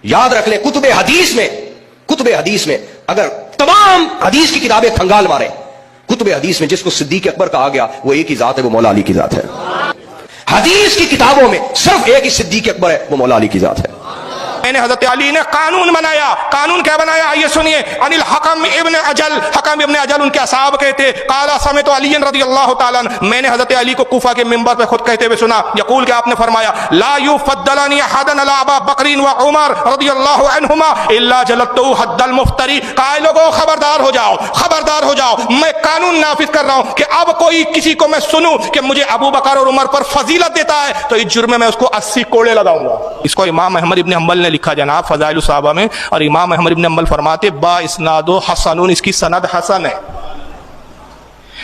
یاد رکھ لیں کتب حدیث میں اگر تمام حدیث کی کتابیں کھنگال مارے، کتب حدیث میں جس کو صدیق اکبر کہا گیا وہ ایک ہی ذات ہے، وہ مولا علی کی ذات ہے۔ حدیث کی کتابوں میں صرف ایک ہی صدیق اکبر ہے، وہ مولا علی کی ذات ہے۔ میں نے حضرت علی نے قانون بنایا، قانون کیا بنایا آئیے سنیے، ان الحکم ابن اجل، حکم ابن اجل ان کے اصحاب کہتے، قال سمعت علی رضی اللہ تعالیٰ عنہ، میں نے حضرت علی کو کوفہ کے منبر پہ خود کہتے ہوئے سنا، یقول کہ آپ نے فرمایا لا یفضلنی احد علی ابی بکر و عمر رضی اللہ عنہما الا جلدته حد المفتری۔ کہا لوگوں خبردار ہو جاؤ، خبردار ہو جاؤ، میں قانون نافذ کر رہا ہوں کہ اب کوئی کسی کو میں سنوں کہ مجھے ابو بکر اور عمر پر فضیلت دیتا ہے تو اس جرم میں اس کو 80 کوڑے لگاؤں گا۔ اس کو امام احمد ابن حنبل نے لکھا جناب فضائل الصحابہ میں، اور امام احمد ابن حنبل فرماتے با اسناد و حسنون، اس کی سند حسن ہے۔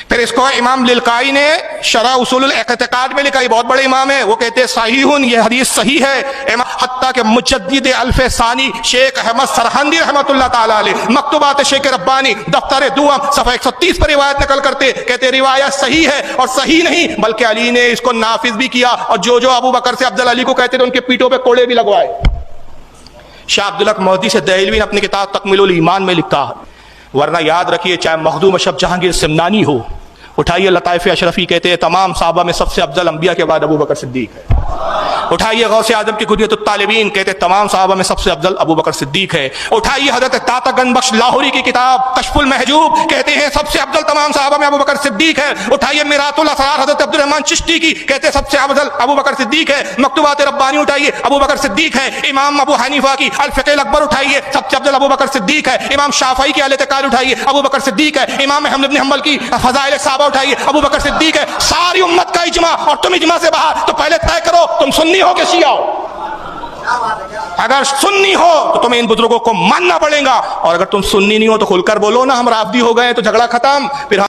پھر اس کو امام للقائی نے شرح اصول الاعتقاد میں لکھا، یہ بہت بڑے امام ہے، وہ کہتے ہیں صحیح، یہ حدیث صحیح ہے۔ حتیٰ کہ مجدد الف ثانی شیخ احمد سرہندی رحمۃ اللہ تعالیٰ علیہ مکتوبات شیخ ربانی دفتر دوم صفحہ 130 پر روایت نقل کرتے، کہتے روایت صحیح ہے، اور صحیح نہیں بلکہ علی نے اس کو نافذ بھی کیا، اور جو ابو بکر سے افضل علی کو کہتے تھے ان کے پیٹوں پہ کوڑے بھی لگوائے۔ شاہ عبدالحق محدث سے دہلوی نے اپنی کتاب تکمیل الایمان میں لکھا، ورنہ یاد رکھیے چاہے مخدوم اشرف جہانگیر سمنانی ہو، اٹھائیے لطائف اشرفی، کہتے ہیں تمام صحابہ میں سب سے افضل انبیاء کے بعد ابو بکر صدیق ہے۔ اٹھائیے غوث اعظم کی قدوۃ الطالبین، کہتے ہیں تمام صحابہ میں سب سے افضل ابو بکر صدیق ہے۔ اٹھائیے حضرت طاطا گنج بخش لاہوری کی کتاب کشف المحجوب، کہتے ہیں سب سے افضل تمام صحابہ میں ابو بکر صدیق ہے۔ اٹھائیے میرات الاسرار حضرت عبد الرحمن چشتی کی، کہتے ہیں سب سے افضل ابو بکر صدیق ہے۔ مکتوبات ربانی اٹھائیے ابو بکر صدیق ہے۔ امام ابو حنیفہ کی الفقہ الاکبر اٹھائیے سب سے افضل ابو بکر صدیق ہے۔ امام شافعی کی الاعتقاد اٹھائیے ابو بکر صدیق ہے۔ امام احمد بن حنبل کی فضائل صحابہ اٹھائیے ابو بکر صدیق ہے۔ ساری امت کا اجماع، اور تم اجماع سے باہر، تو پہلے طے کرو تم سنی ہو کہ شیعہ ہو۔ اگر سنی ہو تو تمہیں ان بزرگوں کو ماننا پڑے گا، اور اگر تم سنی نہیں ہو تو کھل کر بولو نا ہم رافضی ہو گئے تو جھگڑا ختم۔ پھر